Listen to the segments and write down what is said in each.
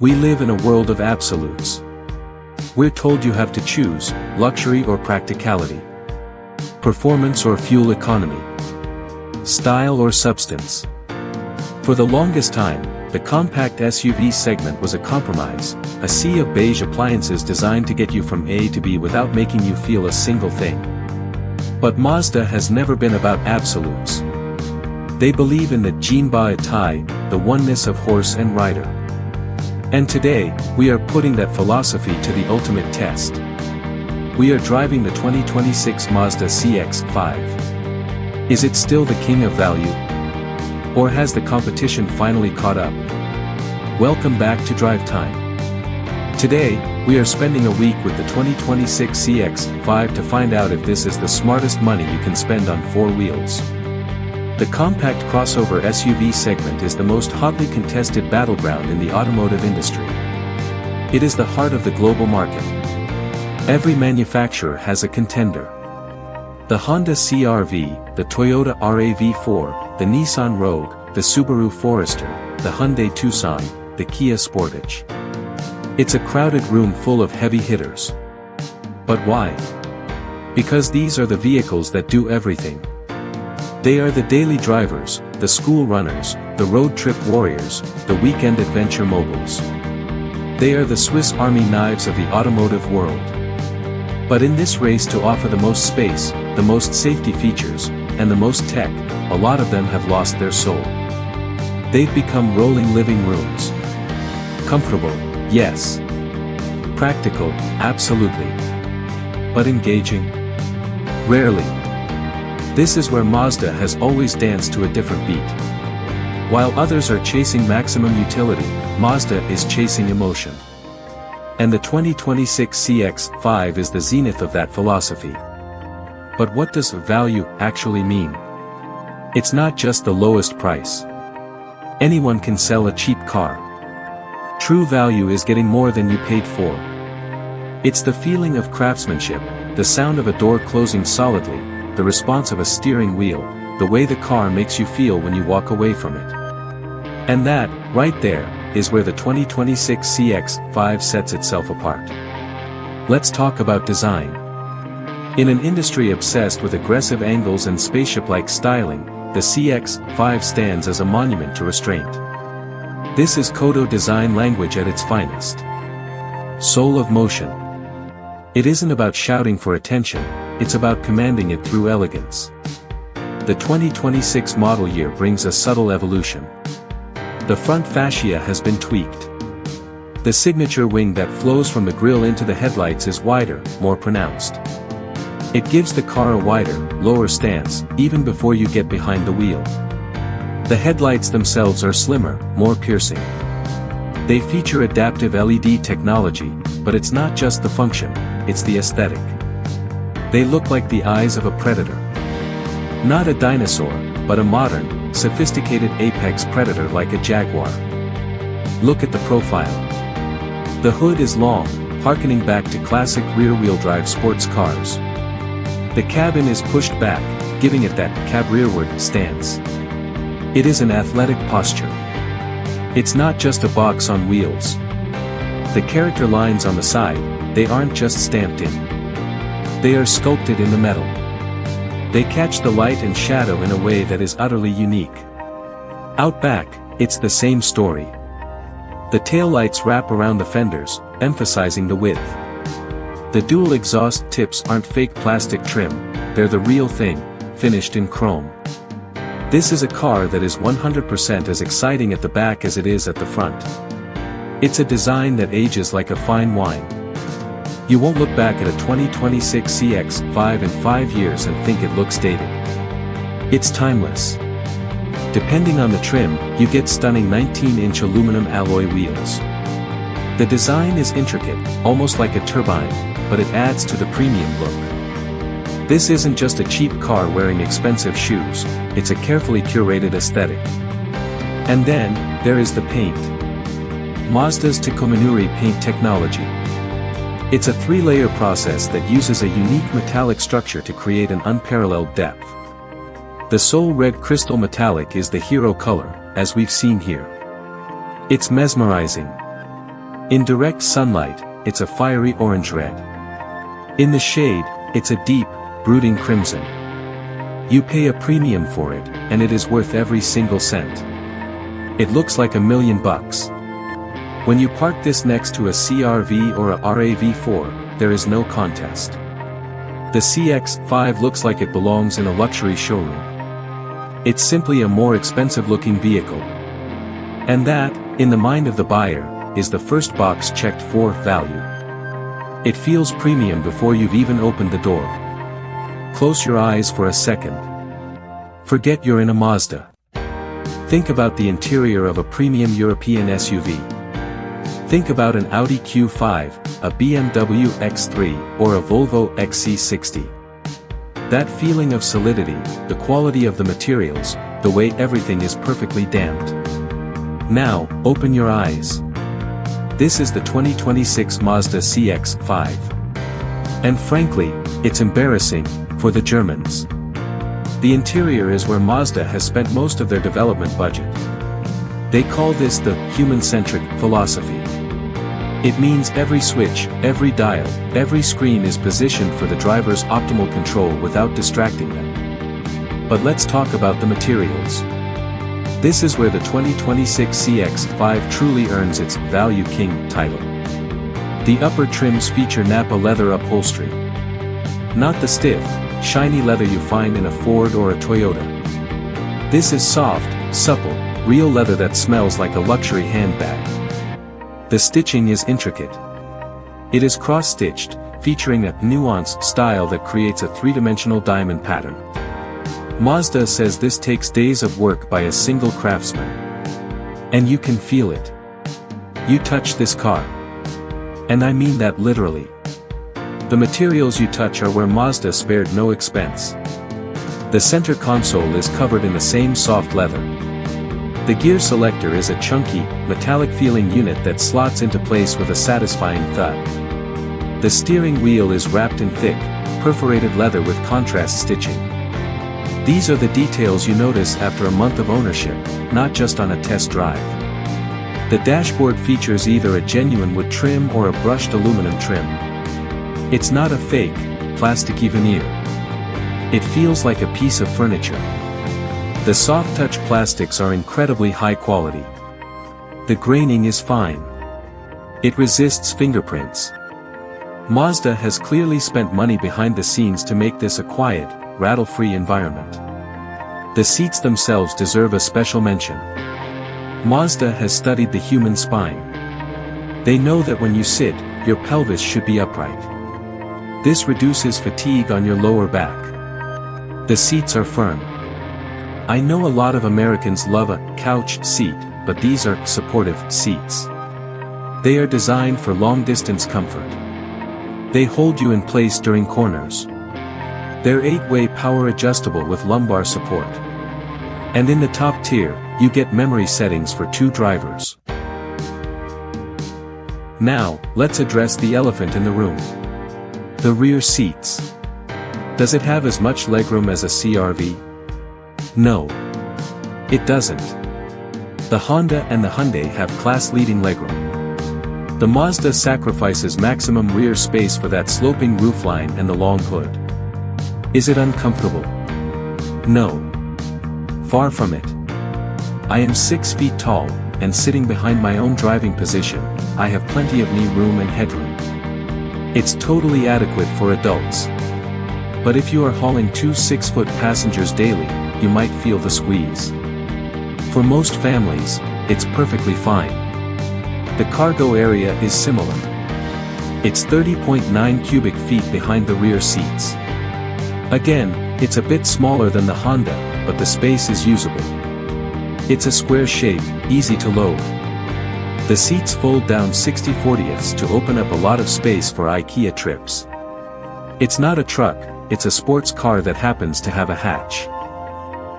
We live in a world of absolutes. We're told you have to choose, luxury or practicality, performance or fuel economy, style or substance. For the longest time, the compact SUV segment was a compromise, a sea of beige appliances designed to get you from A to B without making you feel a single thing. But Mazda has never been about absolutes. They believe in the Jinba Ittai, the oneness of horse and rider. And today, we are putting that philosophy to the ultimate test. We are driving the 2026 Mazda CX-5. Is it still the king of value? Or has the competition finally caught up? Welcome back to DriveTime. Today, we are spending a week with the 2026 CX-5 to find out if this is the smartest money you can spend on four wheels. The compact crossover SUV segment is the most hotly contested battleground in the automotive industry. It is the heart of the global market. Every manufacturer has a contender. The Honda CR-V, the Toyota RAV4, the Nissan Rogue, the Subaru Forester, the Hyundai Tucson, the Kia Sportage. It's a crowded room full of heavy hitters. But why? Because these are the vehicles that do everything. They are the daily drivers, the school runners, the road trip warriors, the weekend adventure moguls. They are the Swiss Army knives of the automotive world. But in this race to offer the most space, the most safety features, and the most tech, a lot of them have lost their soul. They've become rolling living rooms. Comfortable, yes. Practical, absolutely. But engaging? Rarely. This is where Mazda has always danced to a different beat. While others are chasing maximum utility, Mazda is chasing emotion. And the 2026 CX-5 is the zenith of that philosophy. But what does value actually mean? It's not just the lowest price. Anyone can sell a cheap car. True value is getting more than you paid for. It's the feeling of craftsmanship, the sound of a door closing solidly, the response of a steering wheel, the way the car makes you feel when you walk away from it. And that, right there, is where the 2026 CX-5 sets itself apart. Let's talk about design. In an industry obsessed with aggressive angles and spaceship-like styling, the CX-5 stands as a monument to restraint. This is Kodo design language at its finest. Soul of motion. It isn't about shouting for attention, it's about commanding it through elegance. The 2026 model year brings a subtle evolution. The front fascia has been tweaked. The signature wing that flows from the grille into the headlights is wider, more pronounced. It gives the car a wider, lower stance, even before you get behind the wheel. The headlights themselves are slimmer, more piercing. They feature adaptive LED technology, but it's not just the function, it's the aesthetic. They look like the eyes of a predator. Not a dinosaur, but a modern, sophisticated apex predator like a jaguar. Look at the profile. The hood is long, harkening back to classic rear-wheel drive sports cars. The cabin is pushed back, giving it that cab rearward stance. It is an athletic posture. It's not just a box on wheels. The character lines on the side, they aren't just stamped in. They are sculpted in the metal. They catch the light and shadow in a way that is utterly unique. Out back, it's the same story. The taillights wrap around the fenders, emphasizing the width. The dual exhaust tips aren't fake plastic trim, they're the real thing, finished in chrome. This is a car that is 100% as exciting at the back as it is at the front. It's a design that ages like a fine wine. You won't look back at a 2026 CX-5 in 5 years and think it looks dated. It's timeless. Depending on the trim, you get stunning 19-inch aluminum alloy wheels. The design is intricate, almost like a turbine, but it adds to the premium look. This isn't just a cheap car wearing expensive shoes, it's a carefully curated aesthetic. And then, there is the paint. Mazda's Takomanuri paint technology. It's a 3-layer process that uses a unique metallic structure to create an unparalleled depth. The Soul Red Crystal Metallic is the hero color, as we've seen here. It's mesmerizing. In direct sunlight, it's a fiery orange-red. In the shade, it's a deep, brooding crimson. You pay a premium for it, and it is worth every single cent. It looks like $1 million. When you park this next to a CR-V or a RAV4, there is no contest. The CX-5 looks like it belongs in a luxury showroom. It's simply a more expensive-looking vehicle. And that, in the mind of the buyer, is the first box checked for value. It feels premium before you've even opened the door. Close your eyes for a second. Forget you're in a Mazda. Think about the interior of a premium European SUV. Think about an Audi Q5, a BMW X3, or a Volvo XC60. That feeling of solidity, the quality of the materials, the way everything is perfectly damped. Now, open your eyes. This is the 2026 Mazda CX-5. And frankly, it's embarrassing, for the Germans. The interior is where Mazda has spent most of their development budget. They call this the human-centric philosophy. It means every switch, every dial, every screen is positioned for the driver's optimal control without distracting them. But let's talk about the materials. This is where the 2026 CX-5 truly earns its Value King title. The upper trims feature Nappa leather upholstery. Not the stiff, shiny leather you find in a Ford or a Toyota. This is soft, supple, real leather that smells like a luxury handbag. The stitching is intricate. It is cross-stitched, featuring a nuanced style that creates a three-dimensional diamond pattern. Mazda says this takes days of work by a single craftsman. And you can feel it. You touch this car. And I mean that literally. The materials you touch are where Mazda spared no expense. The center console is covered in the same soft leather. The gear selector is a chunky, metallic-feeling unit that slots into place with a satisfying thud. The steering wheel is wrapped in thick, perforated leather with contrast stitching. These are the details you notice after a month of ownership, not just on a test drive. The dashboard features either a genuine wood trim or a brushed aluminum trim. It's not a fake, plasticky veneer. It feels like a piece of furniture. The soft-touch plastics are incredibly high quality. The graining is fine. It resists fingerprints. Mazda has clearly spent money behind the scenes to make this a quiet, rattle-free environment. The seats themselves deserve a special mention. Mazda has studied the human spine. They know that when you sit, your pelvis should be upright. This reduces fatigue on your lower back. The seats are firm. I know a lot of Americans love a couch seat, but these are supportive seats. They are designed for long-distance comfort. They hold you in place during corners. They're 8-way power adjustable with lumbar support. And in the top tier, you get memory settings for 2 drivers. Now, let's address the elephant in the room. The rear seats. Does it have as much legroom as a CR-V? No. It doesn't. The Honda and the Hyundai have class-leading legroom. The Mazda sacrifices maximum rear space for that sloping roofline and the long hood. Is it uncomfortable? No. Far from it. I am 6 feet tall, and sitting behind my own driving position, I have plenty of knee room and headroom. It's totally adequate for adults. But if you are hauling 2 6-foot passengers daily, you might feel the squeeze. For most families, it's perfectly fine. The cargo area is similar. It's 30.9 cubic feet behind the rear seats. Again, it's a bit smaller than the Honda, but the space is usable. It's a square shape, easy to load. The seats fold down 60/40ths to open up a lot of space for IKEA trips. It's not a truck, it's a sports car that happens to have a hatch.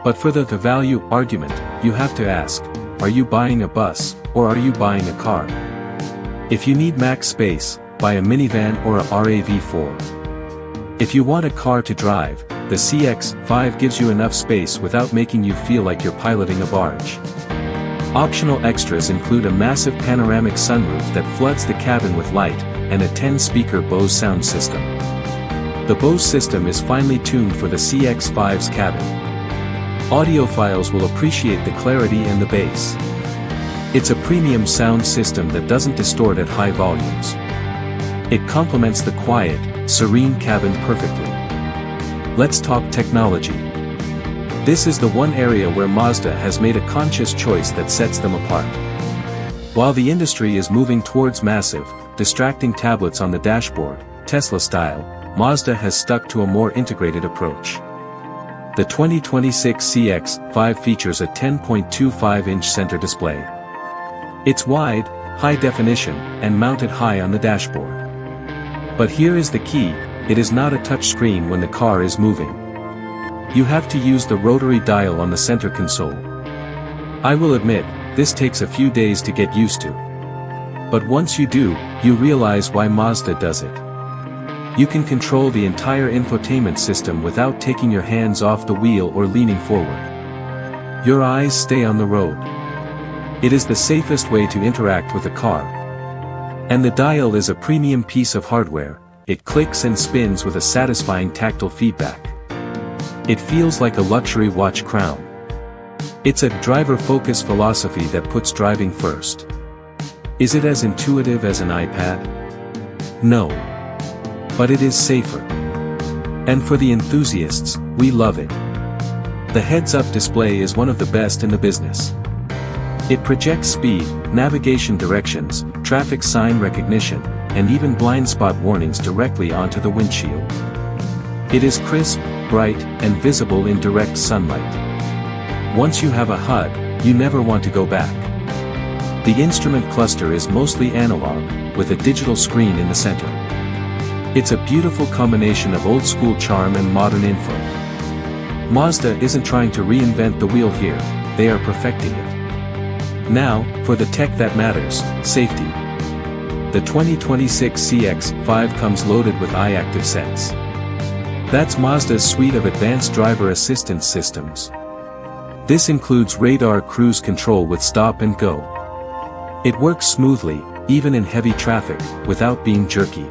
But for the value argument, you have to ask, are you buying a bus, or are you buying a car? If you need max space, buy a minivan or a RAV4. If you want a car to drive, the CX-5 gives you enough space without making you feel like you're piloting a barge. Optional extras include a massive panoramic sunroof that floods the cabin with light, and a 10-speaker Bose sound system. The Bose system is finely tuned for the CX-5's cabin. Audiophiles will appreciate the clarity and the bass. It's a premium sound system that doesn't distort at high volumes. It complements the quiet, serene cabin perfectly. Let's talk technology. This is the one area where Mazda has made a conscious choice that sets them apart. While the industry is moving towards massive, distracting tablets on the dashboard, Tesla style, Mazda has stuck to a more integrated approach. The 2026 CX-5 features a 10.25-inch center display. It's wide, high definition, and mounted high on the dashboard. But here is the key: it is not a touchscreen when the car is moving. You have to use the rotary dial on the center console. I will admit, this takes a few days to get used to. But once you do, you realize why Mazda does it. You can control the entire infotainment system without taking your hands off the wheel or leaning forward. Your eyes stay on the road. It is the safest way to interact with a car. And the dial is a premium piece of hardware. It clicks and spins with a satisfying tactile feedback. It feels like a luxury watch crown. It's a driver-focused philosophy that puts driving first. Is it as intuitive as an iPad? No. But it is safer. And for the enthusiasts, we love it. The heads-up display is one of the best in the business. It projects speed, navigation directions, traffic sign recognition, and even blind spot warnings directly onto the windshield. It is crisp, bright, and visible in direct sunlight. Once you have a HUD, you never want to go back. The instrument cluster is mostly analog, with a digital screen in the center. It's a beautiful combination of old-school charm and modern info. Mazda isn't trying to reinvent the wheel here, they are perfecting it. Now, for the tech that matters, safety. The 2026 CX-5 comes loaded with i-Activsense. That's Mazda's suite of advanced driver assistance systems. This includes radar cruise control with stop and go. It works smoothly, even in heavy traffic, without being jerky.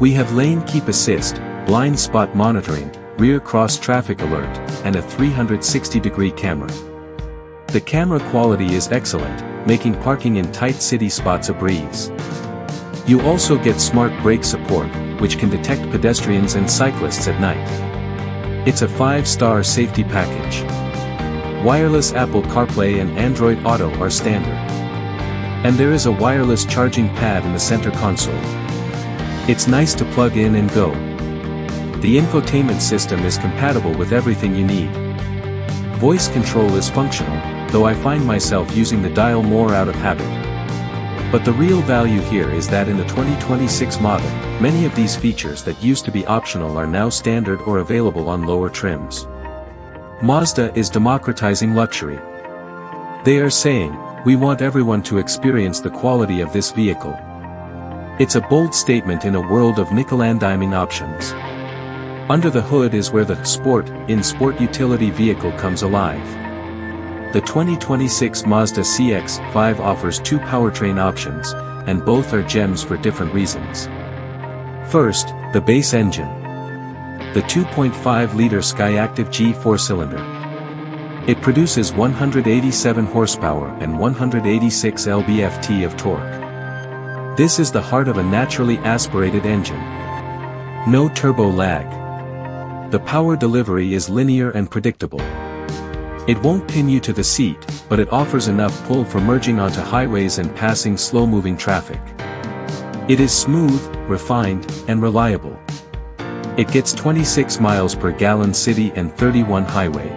We have lane keep assist, blind spot monitoring, rear cross traffic alert, and a 360-degree camera. The camera quality is excellent, making parking in tight city spots a breeze. You also get smart brake support, which can detect pedestrians and cyclists at night. It's a 5-star safety package. Wireless Apple CarPlay and Android Auto are standard. And there is a wireless charging pad in the center console. It's nice to plug in and go. The infotainment system is compatible with everything you need. Voice control is functional, though I find myself using the dial more out of habit. But the real value here is that in the 2026 model, many of these features that used to be optional are now standard or available on lower trims. Mazda is democratizing luxury. They are saying, we want everyone to experience the quality of this vehicle. It's a bold statement in a world of nickel-and-diming options. Under the hood is where the sport utility vehicle comes alive. The 2026 Mazda CX-5 offers two powertrain options, and both are gems for different reasons. First, the base engine. The 2.5-liter Skyactiv G4 cylinder. It produces 187 horsepower and 186 lb-ft of torque. This is the heart of a naturally aspirated engine. No turbo lag. The power delivery is linear and predictable. It won't pin you to the seat, but it offers enough pull for merging onto highways and passing slow-moving traffic. It is smooth, refined, and reliable. It gets 26 miles per gallon city and 31 highway.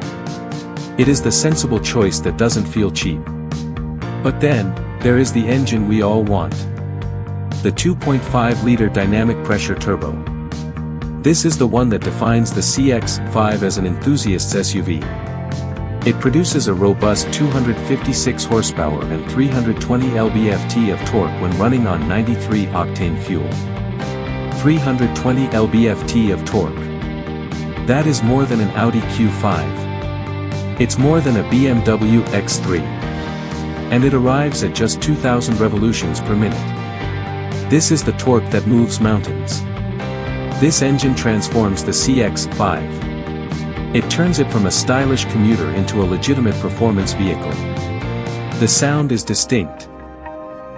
It is the sensible choice that doesn't feel cheap. But then, there is the engine we all want. The 2.5-liter dynamic pressure turbo. This is the one that defines the CX-5 as an enthusiast's SUV. It produces a robust 256 horsepower and 320 lb-ft of torque when running on 93-octane fuel. 320 lb-ft of torque. That is more than an Audi Q5. It's more than a BMW X3. and it arrives at just 2,000 revolutions per minute. This is the torque that moves mountains. This engine transforms the CX-5. It turns it from a stylish commuter into a legitimate performance vehicle. The sound is distinct.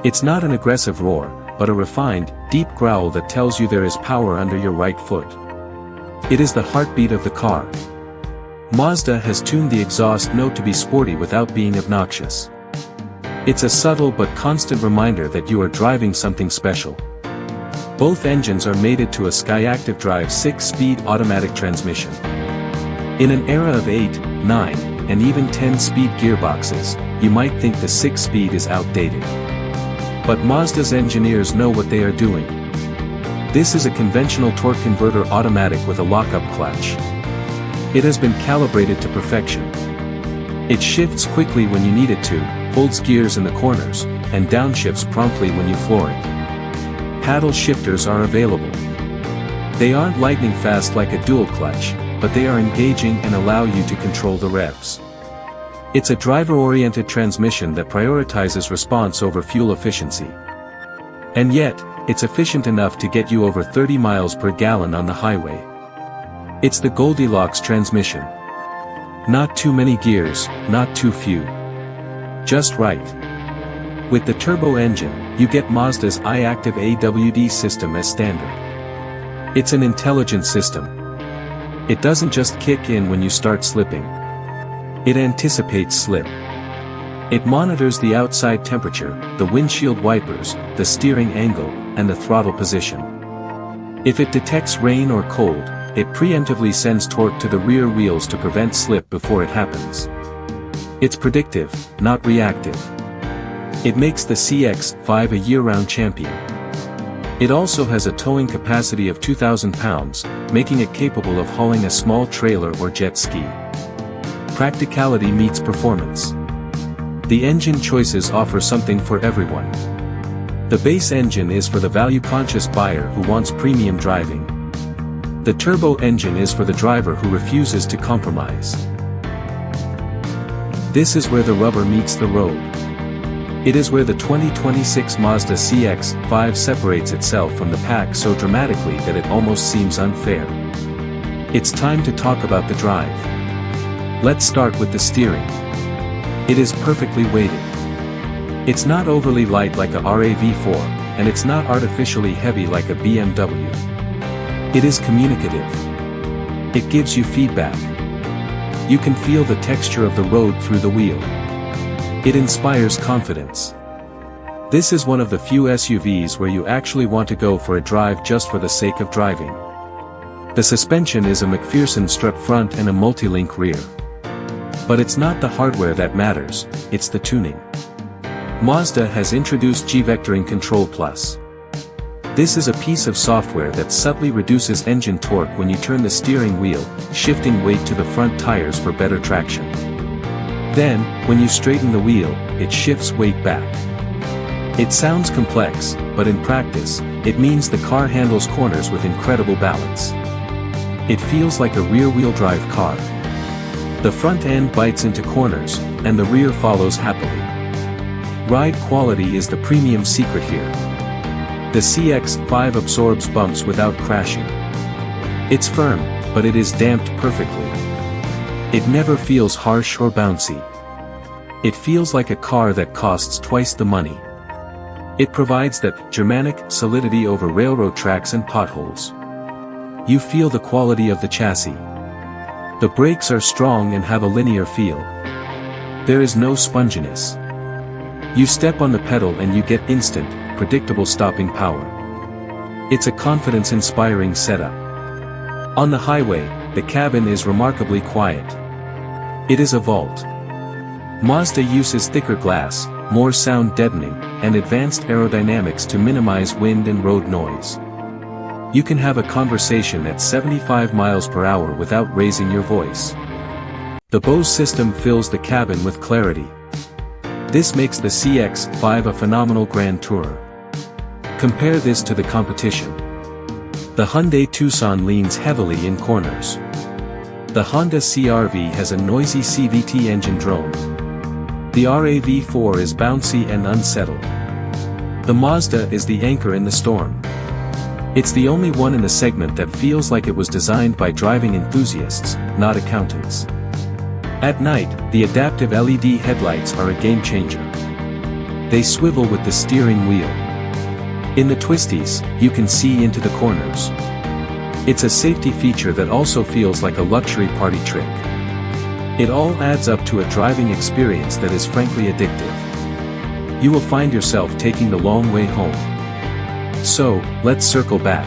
It's not an aggressive roar, but a refined, deep growl that tells you there is power under your right foot. It is the heartbeat of the car. Mazda has tuned the exhaust note to be sporty without being obnoxious. It's a subtle but constant reminder that you are driving something special. Both engines are mated to a i-Activsense 6-speed automatic transmission. In an era of 8, 9, and even 10-speed gearboxes, you might think the 6-speed is outdated. But Mazda's engineers know what they are doing. This is a conventional torque converter automatic with a lockup clutch. It has been calibrated to perfection. It shifts quickly when you need it to, holds gears in the corners, and downshifts promptly when you floor it. Paddle shifters are available. They aren't lightning fast like a dual clutch, but they are engaging and allow you to control the revs. It's a driver-oriented transmission that prioritizes response over fuel efficiency. And yet, it's efficient enough to get you over 30 miles per gallon on the highway. It's the Goldilocks transmission. Not too many gears, not too few. Just right. With the turbo engine, you get Mazda's i-Active AWD system as standard. It's an intelligent system. It doesn't just kick in when you start slipping. It anticipates slip. It monitors the outside temperature, the windshield wipers, the steering angle, and the throttle position. If it detects rain or cold, it preemptively sends torque to the rear wheels to prevent slip before it happens. It's predictive, not reactive. It makes the CX-5 a year-round champion. It also has a towing capacity of 2,000 pounds, making it capable of hauling a small trailer or jet ski. Practicality meets performance. The engine choices offer something for everyone. The base engine is for the value-conscious buyer who wants premium driving. The turbo engine is for the driver who refuses to compromise. This is where the rubber meets the road. It is where the 2026 Mazda CX-5 separates itself from the pack so dramatically that it almost seems unfair. It's time to talk about the drive. Let's start with the steering. It is perfectly weighted. It's not overly light like a RAV4, and it's not artificially heavy like a BMW. It is communicative. It gives you feedback. You can feel the texture of the road through the wheel. It inspires confidence. This is one of the few SUVs where you actually want to go for a drive just for the sake of driving. The suspension is a McPherson strut front and a multi-link rear. But it's not the hardware that matters, it's the tuning. Mazda has introduced G-Vectoring Control Plus. This is a piece of software that subtly reduces engine torque when you turn the steering wheel, shifting weight to the front tires for better traction. Then, when you straighten the wheel, it shifts weight back. It sounds complex, but in practice, it means the car handles corners with incredible balance. It feels like a rear-wheel drive car. The front end bites into corners, and the rear follows happily. Ride quality is the premium secret here. The CX-5 absorbs bumps without crashing. It's firm, but it is damped perfectly. It never feels harsh or bouncy. It feels like a car that costs twice the money. It provides that Germanic solidity over railroad tracks and potholes. You feel the quality of the chassis. The brakes are strong and have a linear feel. There is no sponginess. You step on the pedal and you get instant, predictable stopping power. It's a confidence-inspiring setup. On the highway, the cabin is remarkably quiet. It is a vault. Mazda uses thicker glass, more sound deadening, and advanced aerodynamics to minimize wind and road noise. You can have a conversation at 75 miles per hour without raising your voice. The Bose system fills the cabin with clarity. This makes the CX-5 a phenomenal grand tourer. Compare this to the competition. The Hyundai Tucson leans heavily in corners. The Honda CR-V has a noisy CVT engine drone. The RAV4 is bouncy and unsettled. The Mazda is the anchor in the storm. It's the only one in the segment that feels like it was designed by driving enthusiasts, not accountants. At night, the adaptive LED headlights are a game changer. They swivel with the steering wheel. In the twisties, you can see into the corners. It's a safety feature that also feels like a luxury party trick. It all adds up to a driving experience that is frankly addictive. You will find yourself taking the long way home. So, let's circle back.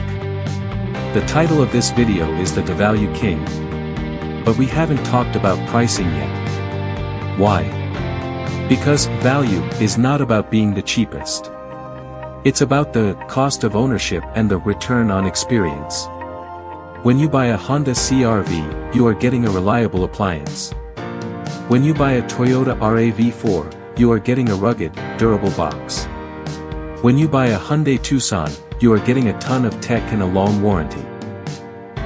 The title of this video is The Devalue King. But we haven't talked about pricing yet. Why? Because value is not about being the cheapest. It's about the cost of ownership and the return on experience. When you buy a Honda CR-V, you are getting a reliable appliance. When you buy a Toyota RAV4, you are getting a rugged, durable box. When you buy a Hyundai Tucson, you are getting a ton of tech and a long warranty.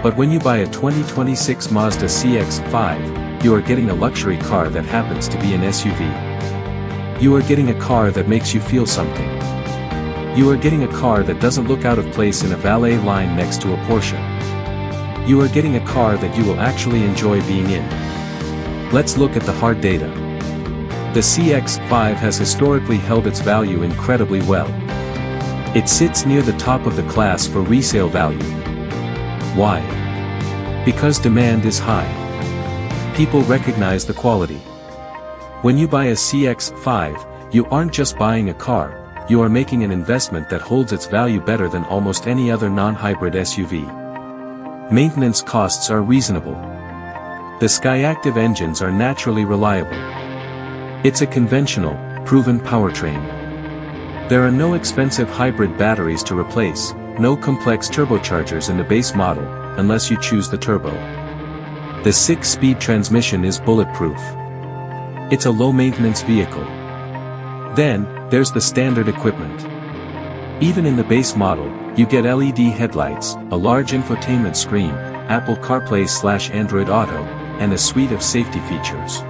But when you buy a 2026 Mazda CX-5, you are getting a luxury car that happens to be an SUV. You are getting a car that makes you feel something. You are getting a car that doesn't look out of place in a valet line next to a Porsche. You are getting a car that you will actually enjoy being in. Let's look at the hard data. The CX-5 has historically held its value incredibly well. It sits near the top of the class for resale value. Why? Because demand is high. People recognize the quality. When you buy a CX-5, you aren't just buying a car, you are making an investment that holds its value better than almost any other non-hybrid SUV. Maintenance costs are reasonable. The SkyActiv engines are naturally reliable. It's a conventional, proven powertrain. There are no expensive hybrid batteries to replace, no complex turbochargers in the base model, unless you choose the turbo. The 6-speed transmission is bulletproof. It's a low-maintenance vehicle. Then, there's the standard equipment. Even in the base model, you get LED headlights, a large infotainment screen, Apple CarPlay/Android Auto, and a suite of safety features.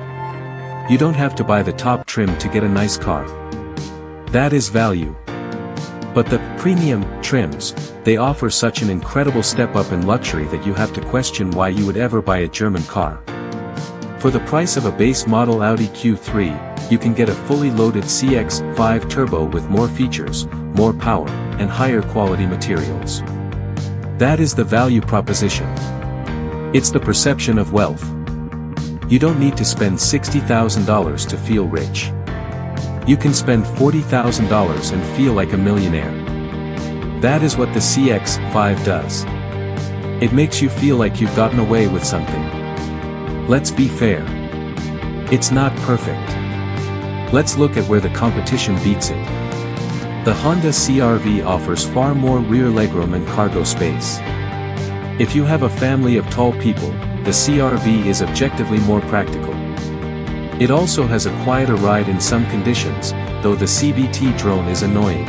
You don't have to buy the top trim to get a nice car. That is value. But the premium trims, they offer such an incredible step up in luxury that you have to question why you would ever buy a German car. For the price of a base model Audi Q3, you can get a fully loaded CX-5 Turbo with more features, more power, and higher quality materials. That is the value proposition. It's the perception of wealth. You don't need to spend $60,000 to feel rich. You can spend $40,000 and feel like a millionaire. That is what the CX-5 does. It makes you feel like you've gotten away with something. Let's be fair. It's not perfect. Let's look at where the competition beats it. The Honda CR-V offers far more rear legroom and cargo space. If you have a family of tall people, the CR-V is objectively more practical. It also has a quieter ride in some conditions, though the CVT drone is annoying.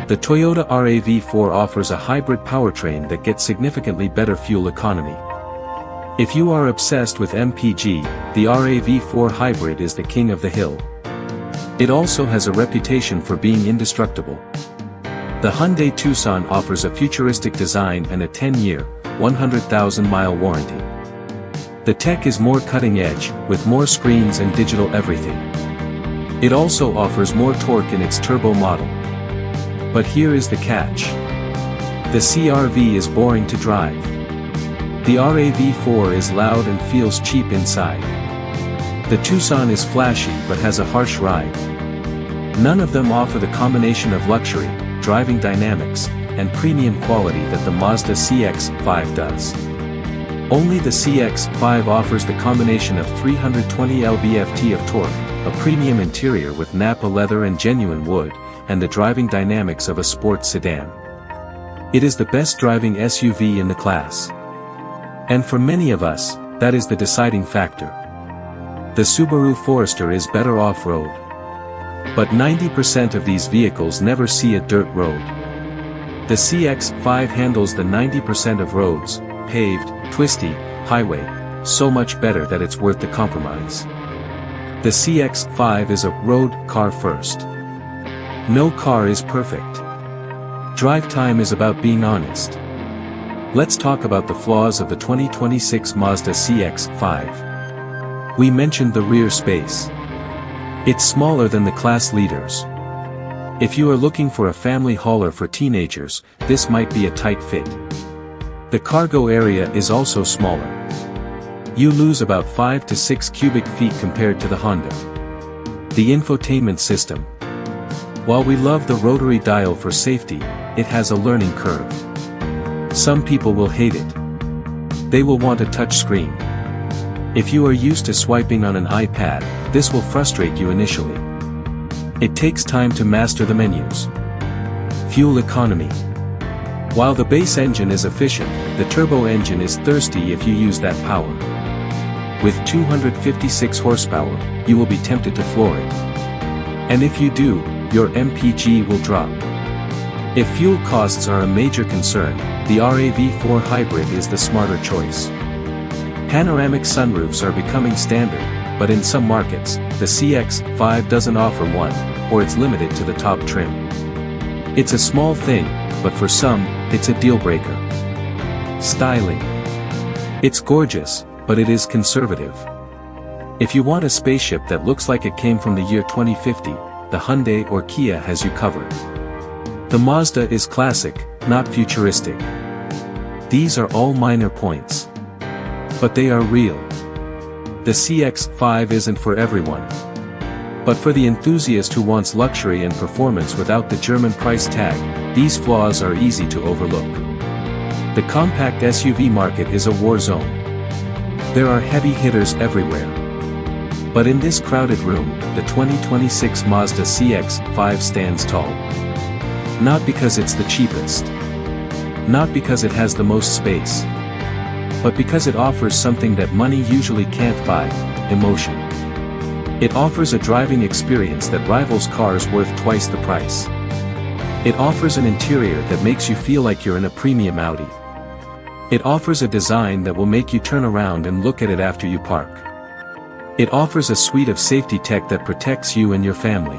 The Toyota RAV4 offers a hybrid powertrain that gets significantly better fuel economy. If you are obsessed with MPG, the RAV4 hybrid is the king of the hill. It also has a reputation for being indestructible. The Hyundai Tucson offers a futuristic design and a 10-year, 100,000-mile warranty. The tech is more cutting-edge, with more screens and digital everything. It also offers more torque in its turbo model. But here is the catch. The CR-V is boring to drive. The RAV4 is loud and feels cheap inside. The Tucson is flashy but has a harsh ride. None of them offer the combination of luxury, driving dynamics, and premium quality that the Mazda CX-5 does. Only the CX-5 offers the combination of 320 lb-ft of torque, a premium interior with Nappa leather and genuine wood, and the driving dynamics of a sports sedan. It is the best driving SUV in the class. And for many of us, that is the deciding factor. The Subaru Forester is better off-road. But 90% of these vehicles never see a dirt road. The CX-5 handles the 90% of roads, paved, twisty, highway, so much better that it's worth the compromise. The CX-5 is a road car first. No car is perfect. DriveTime is about being honest. Let's talk about the flaws of the 2026 Mazda CX-5. We mentioned the rear space. It's smaller than the class leaders. If you are looking for a family hauler for teenagers, this might be a tight fit. The cargo area is also smaller. You lose about 5 to 6 cubic feet compared to the Honda. The infotainment system. While we love the rotary dial for safety, it has a learning curve. Some people will hate it. They will want a touch screen. If you are used to swiping on an iPad, this will frustrate you initially. It takes time to master the menus. Fuel economy. While the base engine is efficient, the turbo engine is thirsty if you use that power. With 256 horsepower, you will be tempted to floor it. And if you do, your MPG will drop. If fuel costs are a major concern, the RAV4 Hybrid is the smarter choice. Panoramic sunroofs are becoming standard, but in some markets, the CX-5 doesn't offer one, or it's limited to the top trim. It's a small thing, but for some, it's a deal breaker. Styling. It's gorgeous, but it is conservative. If you want a spaceship that looks like it came from the year 2050, the Hyundai or Kia has you covered. The Mazda is classic, not futuristic. These are all minor points. But they are real. The CX-5 isn't for everyone. But for the enthusiast who wants luxury and performance without the German price tag, these flaws are easy to overlook. The compact SUV market is a war zone. There are heavy hitters everywhere. But in this crowded room, the 2026 Mazda CX-5 stands tall. Not because it's the cheapest. Not because it has the most space. But because it offers something that money usually can't buy: emotion. It offers a driving experience that rivals cars worth twice the price. It offers an interior that makes you feel like you're in a premium Audi. It offers a design that will make you turn around and look at it after you park. It offers a suite of safety tech that protects you and your family.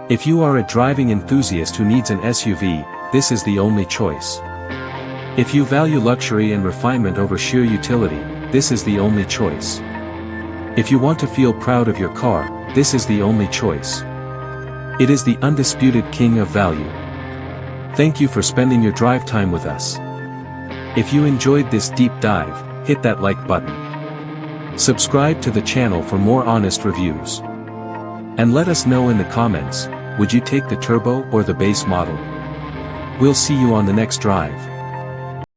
If you are a driving enthusiast who needs an SUV, this is the only choice. If you value luxury and refinement over sheer utility, this is the only choice. If you want to feel proud of your car, this is the only choice. It is the undisputed king of value. Thank you for spending your drive time with us. If you enjoyed this deep dive, hit that like button. Subscribe to the channel for more honest reviews. And let us know in the comments, would you take the turbo or the base model? We'll see you on the next drive.